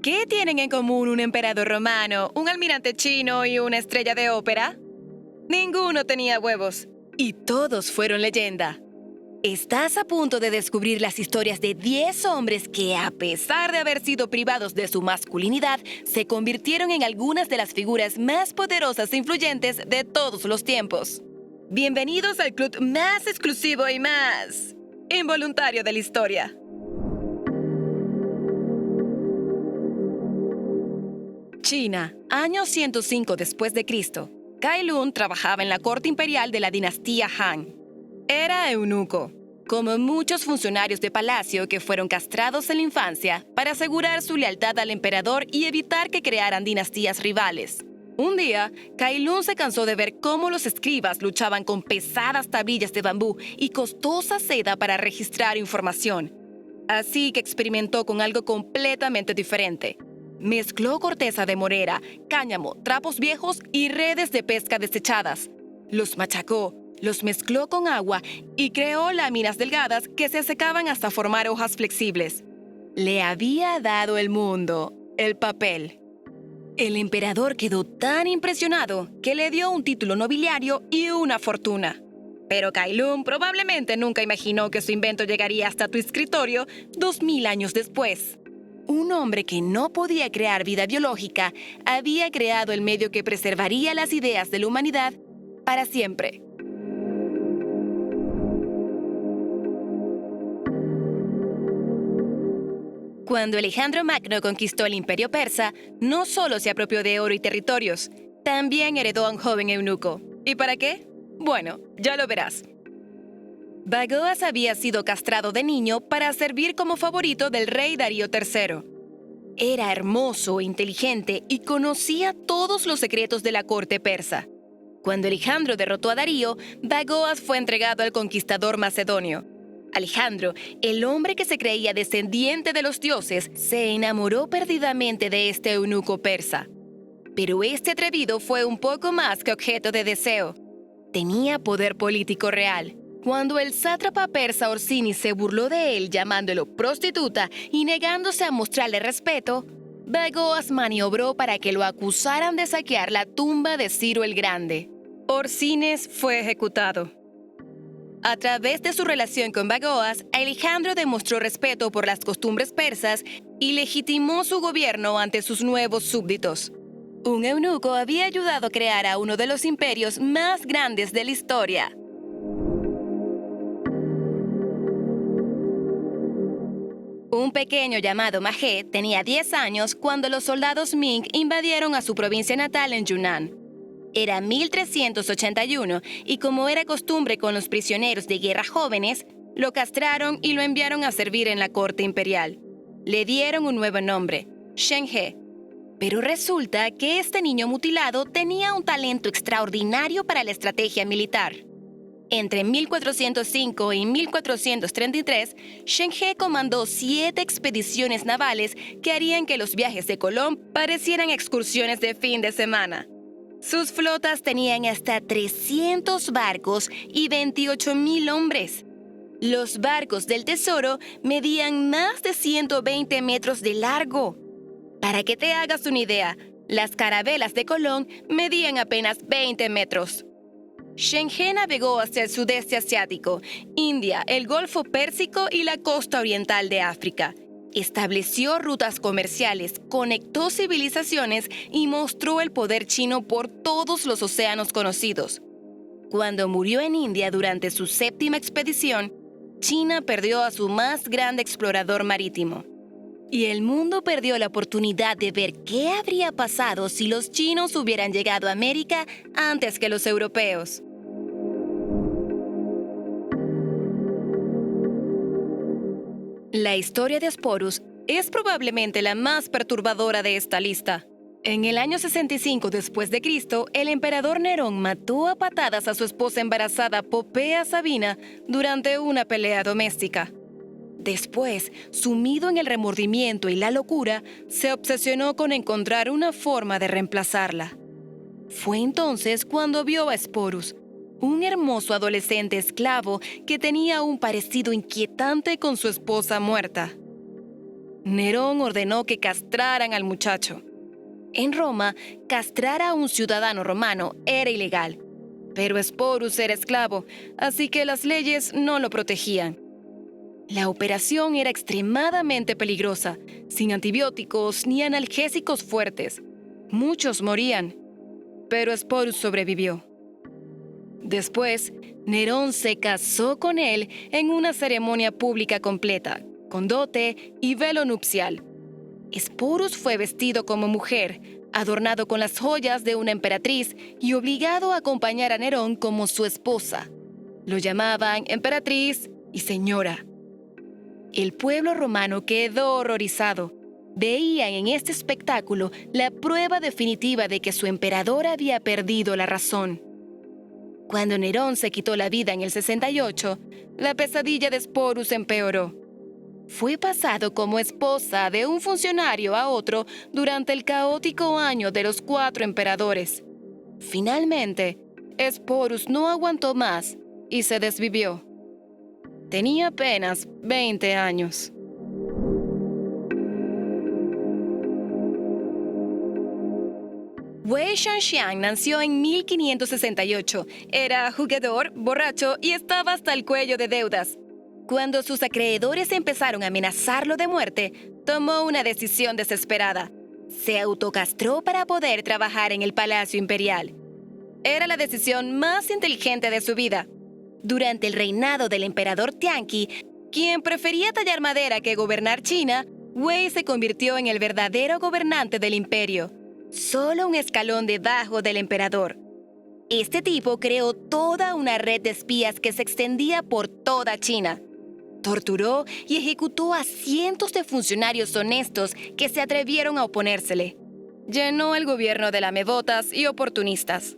¿Qué tienen en común un emperador romano, un almirante chino y una estrella de ópera? Ninguno tenía huevos, y todos fueron leyenda. Estás a punto de descubrir las historias de 10 hombres que, a pesar de haber sido privados de su masculinidad, se convirtieron en algunas de las figuras más poderosas e influyentes de todos los tiempos. Bienvenidos al club más exclusivo y más involuntario de la historia. China, año 105 después de Cristo. Cai Lun trabajaba en la corte imperial de la dinastía Han. Era eunuco, como muchos funcionarios de palacio que fueron castrados en la infancia para asegurar su lealtad al emperador y evitar que crearan dinastías rivales. Un día, Cai Lun se cansó de ver cómo los escribas luchaban con pesadas tablillas de bambú y costosa seda para registrar información. Así que experimentó con algo completamente diferente. Mezcló corteza de morera, cáñamo, trapos viejos y redes de pesca desechadas. Los machacó, los mezcló con agua y creó láminas delgadas que se secaban hasta formar hojas flexibles. Le había dado el mundo, el papel. El emperador quedó tan impresionado que le dio un título nobiliario y una fortuna. Pero Cai Lun probablemente nunca imaginó que su invento llegaría hasta tu escritorio 2000 años después. Un hombre que no podía crear vida biológica había creado el medio que preservaría las ideas de la humanidad para siempre. Cuando Alejandro Magno conquistó el imperio persa, no solo se apropió de oro y territorios, también heredó a un joven eunuco. ¿Y para qué? Bueno, ya lo verás. Bagoas había sido castrado de niño para servir como favorito del rey Darío III. Era hermoso, inteligente y conocía todos los secretos de la corte persa. Cuando Alejandro derrotó a Darío, Bagoas fue entregado al conquistador macedonio. Alejandro, el hombre que se creía descendiente de los dioses, se enamoró perdidamente de este eunuco persa. Pero este atrevido fue un poco más que objeto de deseo. Tenía poder político real. Cuando el sátrapa persa Orsini se burló de él llamándolo prostituta y negándose a mostrarle respeto, Bagoas maniobró para que lo acusaran de saquear la tumba de Ciro el Grande. Orsines fue ejecutado. A través de su relación con Bagoas, Alejandro demostró respeto por las costumbres persas y legitimó su gobierno ante sus nuevos súbditos. Un eunuco había ayudado a crear a uno de los imperios más grandes de la historia. Un pequeño llamado Ma He tenía 10 años cuando los soldados Ming invadieron a su provincia natal en Yunnan. Era 1381 y como era costumbre con los prisioneros de guerra jóvenes, lo castraron y lo enviaron a servir en la corte imperial. Le dieron un nuevo nombre, Shen He. Pero resulta que este niño mutilado tenía un talento extraordinario para la estrategia militar. Entre 1405 y 1433, Shen He comandó 7 expediciones navales que harían que los viajes de Colón parecieran excursiones de fin de semana. Sus flotas tenían hasta 300 barcos y 28,000 hombres. Los barcos del tesoro medían más de 120 metros de largo. Para que te hagas una idea, las carabelas de Colón medían apenas 20 metros. Shen He navegó hacia el sudeste asiático, India, el Golfo Pérsico y la costa oriental de África. Estableció rutas comerciales, conectó civilizaciones y mostró el poder chino por todos los océanos conocidos. Cuando murió en India durante su 7ª expedición, China perdió a su más grande explorador marítimo. Y el mundo perdió la oportunidad de ver qué habría pasado si los chinos hubieran llegado a América antes que los europeos. La historia de Sporus es probablemente la más perturbadora de esta lista. En el año 65 después de Cristo, el emperador Nerón mató a patadas a su esposa embarazada Popea Sabina durante una pelea doméstica. Después, sumido en el remordimiento y la locura, se obsesionó con encontrar una forma de reemplazarla. Fue entonces cuando vio a Sporus, un hermoso adolescente esclavo que tenía un parecido inquietante con su esposa muerta. Nerón ordenó que castraran al muchacho. En Roma, castrar a un ciudadano romano era ilegal, pero Sporus era esclavo, así que las leyes no lo protegían. La operación era extremadamente peligrosa, sin antibióticos ni analgésicos fuertes. Muchos morían, pero Sporus sobrevivió. Después, Nerón se casó con él en una ceremonia pública completa, con dote y velo nupcial. Sporus fue vestido como mujer, adornado con las joyas de una emperatriz y obligado a acompañar a Nerón como su esposa. Lo llamaban emperatriz y señora. El pueblo romano quedó horrorizado. Veían en este espectáculo la prueba definitiva de que su emperador había perdido la razón. Cuando Nerón se quitó la vida en el 68, la pesadilla de Sporus empeoró. Fue pasado como esposa de un funcionario a otro durante el caótico año de los 4 emperadores. Finalmente, Sporus no aguantó más y se desvivió. Tenía apenas 20 años. Wei Shanxiang nació en 1568. Era jugador, borracho y estaba hasta el cuello de deudas. Cuando sus acreedores empezaron a amenazarlo de muerte, tomó una decisión desesperada. Se autocastró para poder trabajar en el Palacio Imperial. Era la decisión más inteligente de su vida. Durante el reinado del emperador Tianqi, quien prefería tallar madera que gobernar China, Wei se convirtió en el verdadero gobernante del imperio, solo un escalón debajo del emperador. Este tipo creó toda una red de espías que se extendía por toda China. Torturó y ejecutó a cientos de funcionarios honestos que se atrevieron a oponérsele. Llenó el gobierno de lamebotas y oportunistas.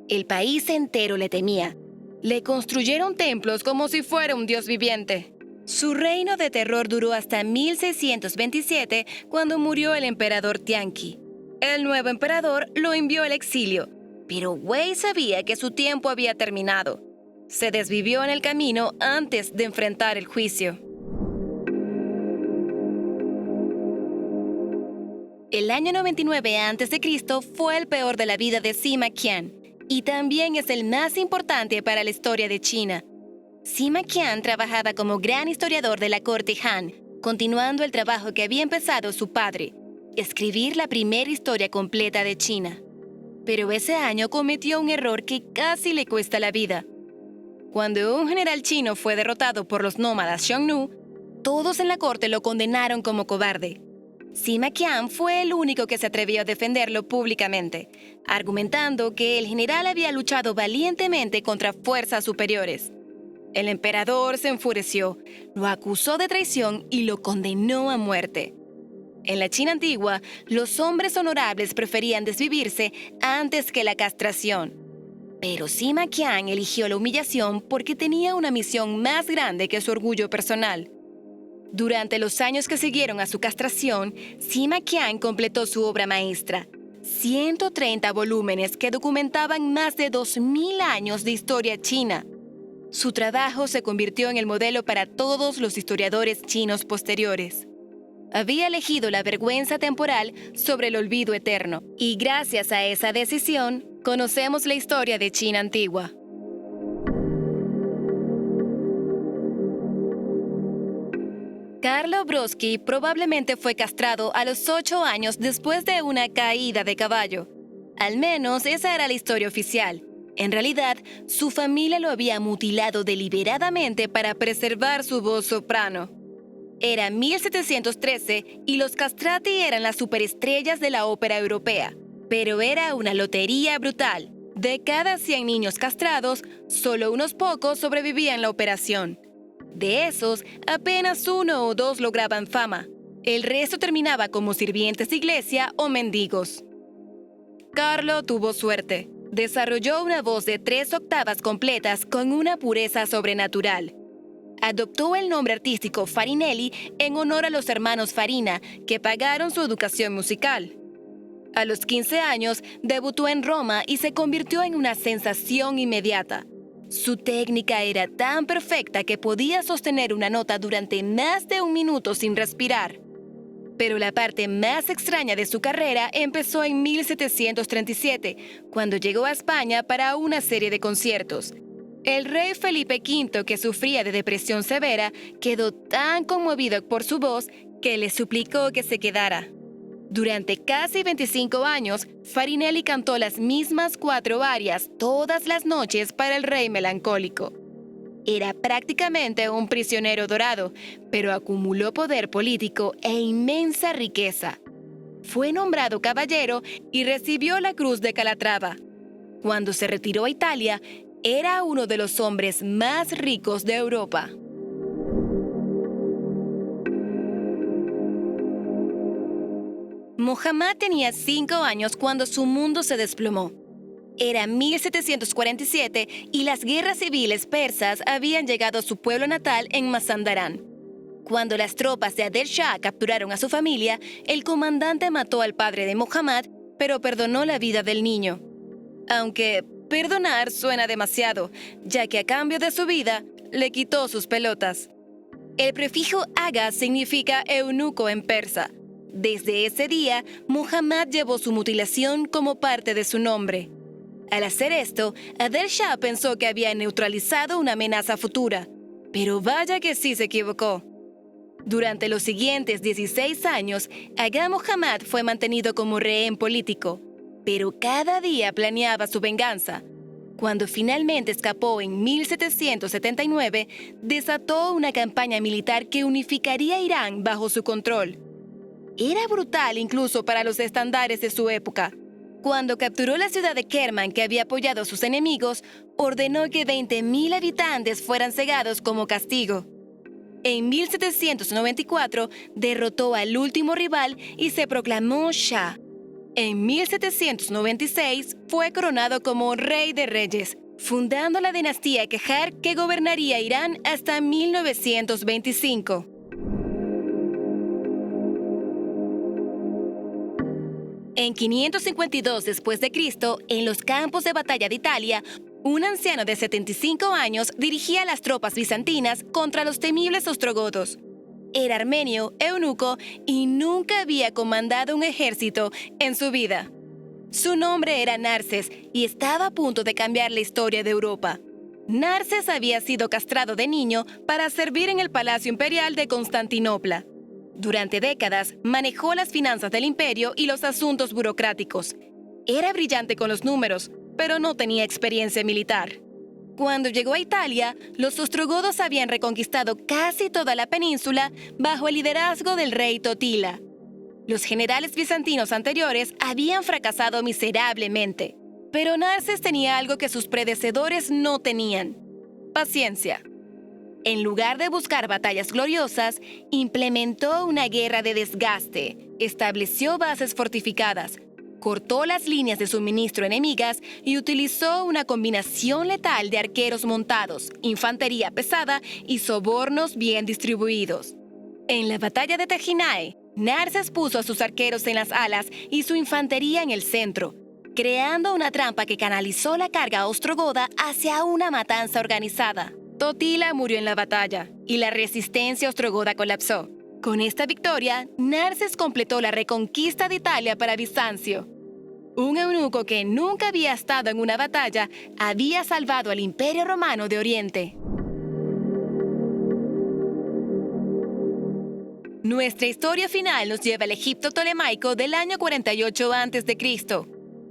El país entero le temía. Le construyeron templos como si fuera un dios viviente. Su reino de terror duró hasta 1627, cuando murió el emperador Tianqi. El nuevo emperador lo envió al exilio, pero Wei sabía que su tiempo había terminado. Se desvivió en el camino antes de enfrentar el juicio. El año 99 a.C. fue el peor de la vida de Sima Qian, y también es el más importante para la historia de China. Sima Qian trabajaba como gran historiador de la corte Han, continuando el trabajo que había empezado su padre, escribir la primera historia completa de China. Pero ese año cometió un error que casi le cuesta la vida. Cuando un general chino fue derrotado por los nómadas Xiongnu, todos en la corte lo condenaron como cobarde. Sima Qian fue el único que se atrevió a defenderlo públicamente, argumentando que el general había luchado valientemente contra fuerzas superiores. El emperador se enfureció, lo acusó de traición y lo condenó a muerte. En la China antigua, los hombres honorables preferían desvivirse antes que la castración. Pero Sima Qian eligió la humillación porque tenía una misión más grande que su orgullo personal. Durante los años que siguieron a su castración, Sima Qian completó su obra maestra, 130 volúmenes que documentaban más de 2000 años de historia china. Su trabajo se convirtió en el modelo para todos los historiadores chinos posteriores. Había elegido la vergüenza temporal sobre el olvido eterno, y gracias a esa decisión, conocemos la historia de China antigua. Carlo Broschi probablemente fue castrado a los 8 años después de una caída de caballo. Al menos esa era la historia oficial. En realidad, su familia lo había mutilado deliberadamente para preservar su voz soprano. Era 1713 y los castrati eran las superestrellas de la ópera europea. Pero era una lotería brutal. De cada 100 niños castrados, solo unos pocos sobrevivían la operación. De esos, apenas 1 o 2 lograban fama. El resto terminaba como sirvientes de iglesia o mendigos. Carlo tuvo suerte. Desarrolló una voz de 3 octavas completas con una pureza sobrenatural. Adoptó el nombre artístico Farinelli en honor a los hermanos Farina, que pagaron su educación musical. A los 15 años, debutó en Roma y se convirtió en una sensación inmediata. Su técnica era tan perfecta que podía sostener una nota durante más de 1 minuto sin respirar. Pero la parte más extraña de su carrera empezó en 1737, cuando llegó a España para una serie de conciertos. El rey Felipe V, que sufría de depresión severa, quedó tan conmovido por su voz que le suplicó que se quedara. Durante casi 25 años, Farinelli cantó las mismas 4 arias todas las noches para el rey melancólico. Era prácticamente un prisionero dorado, pero acumuló poder político e inmensa riqueza. Fue nombrado caballero y recibió la Cruz de Calatrava. Cuando se retiró a Italia, era uno de los hombres más ricos de Europa. Muhammad tenía 5 años cuando su mundo se desplomó. Era 1747 y las guerras civiles persas habían llegado a su pueblo natal en Mazandarán. Cuando las tropas de Adel Shah capturaron a su familia, el comandante mató al padre de Muhammad, pero perdonó la vida del niño. Aunque perdonar suena demasiado, ya que a cambio de su vida, le quitó sus pelotas. El prefijo aga significa eunuco en persa. Desde ese día, Muhammad llevó su mutilación como parte de su nombre. Al hacer esto, Adel Shah pensó que había neutralizado una amenaza futura, pero vaya que sí se equivocó. Durante los siguientes 16 años, Aga Muhammad fue mantenido como rehén político, pero cada día planeaba su venganza. Cuando finalmente escapó en 1779, desató una campaña militar que unificaría Irán bajo su control. Era brutal incluso para los estándares de su época. Cuando capturó la ciudad de Kerman, que había apoyado a sus enemigos, ordenó que 20.000 habitantes fueran cegados como castigo. En 1794, derrotó al último rival y se proclamó Shah. En 1796, fue coronado como Rey de Reyes, fundando la dinastía Qajar que gobernaría Irán hasta 1925. En 552 después de Cristo, en los campos de batalla de Italia, un anciano de 75 años dirigía las tropas bizantinas contra los temibles ostrogodos. Era armenio, eunuco y nunca había comandado un ejército en su vida. Su nombre era Narses y estaba a punto de cambiar la historia de Europa. Narses había sido castrado de niño para servir en el Palacio Imperial de Constantinopla. Durante décadas, manejó las finanzas del imperio y los asuntos burocráticos. Era brillante con los números, pero no tenía experiencia militar. Cuando llegó a Italia, los ostrogodos habían reconquistado casi toda la península bajo el liderazgo del rey Totila. Los generales bizantinos anteriores habían fracasado miserablemente, pero Narses tenía algo que sus predecesores no tenían: paciencia. En lugar de buscar batallas gloriosas, implementó una guerra de desgaste, estableció bases fortificadas, cortó las líneas de suministro enemigas y utilizó una combinación letal de arqueros montados, infantería pesada y sobornos bien distribuidos. En la batalla de Tejinae, Narses puso a sus arqueros en las alas y su infantería en el centro, creando una trampa que canalizó la carga ostrogoda hacia una matanza organizada. Totila murió en la batalla y la resistencia ostrogoda colapsó. Con esta victoria, Narses completó la reconquista de Italia para Bizancio. Un eunuco que nunca había estado en una batalla había salvado al Imperio Romano de Oriente. Nuestra historia final nos lleva al Egipto tolemaico del año 48 a.C.,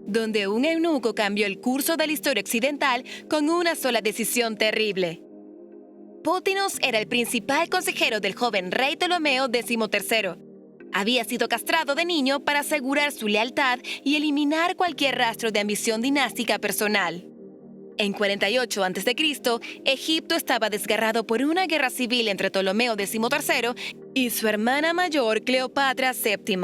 donde un eunuco cambió el curso de la historia occidental con una sola decisión terrible. Pótinos era el principal consejero del joven rey Ptolomeo XIII. Había sido castrado de niño para asegurar su lealtad y eliminar cualquier rastro de ambición dinástica personal. En 48 a.C., Egipto estaba desgarrado por una guerra civil entre Ptolomeo XIII y su hermana mayor Cleopatra VII.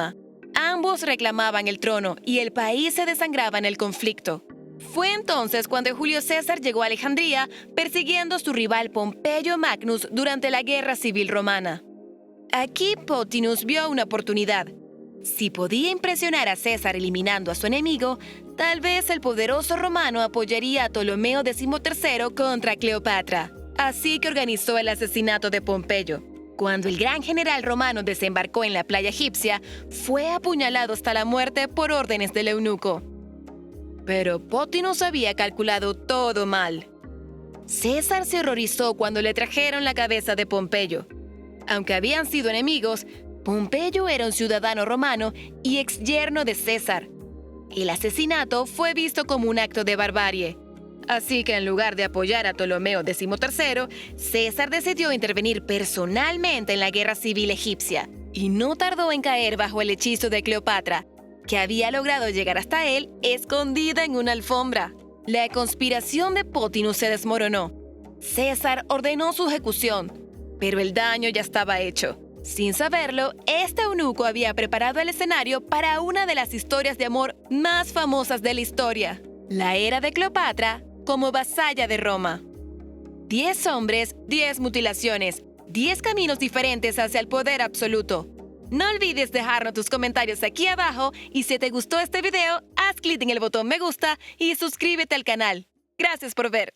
Ambos reclamaban el trono y el país se desangraba en el conflicto. Fue entonces cuando Julio César llegó a Alejandría persiguiendo a su rival Pompeyo Magnus durante la Guerra Civil Romana. Aquí Pótinus vio una oportunidad. Si podía impresionar a César eliminando a su enemigo, tal vez el poderoso romano apoyaría a Ptolomeo XIII contra Cleopatra. Así que organizó el asesinato de Pompeyo. Cuando el gran general romano desembarcó en la playa egipcia, fue apuñalado hasta la muerte por órdenes del eunuco. Pero Pótinos había calculado todo mal. César se horrorizó cuando le trajeron la cabeza de Pompeyo. Aunque habían sido enemigos, Pompeyo era un ciudadano romano y exyerno de César. El asesinato fue visto como un acto de barbarie. Así que en lugar de apoyar a Ptolomeo XIII, César decidió intervenir personalmente en la guerra civil egipcia. Y no tardó en caer bajo el hechizo de Cleopatra, que había logrado llegar hasta él escondida en una alfombra. La conspiración de Pótinos se desmoronó. César ordenó su ejecución, pero el daño ya estaba hecho. Sin saberlo, este eunuco había preparado el escenario para una de las historias de amor más famosas de la historia, la era de Cleopatra como vasalla de Roma. 10 hombres, 10 mutilaciones, 10 caminos diferentes hacia el poder absoluto. No olvides dejarnos tus comentarios aquí abajo y si te gustó este video, haz clic en el botón me gusta y suscríbete al canal. Gracias por ver.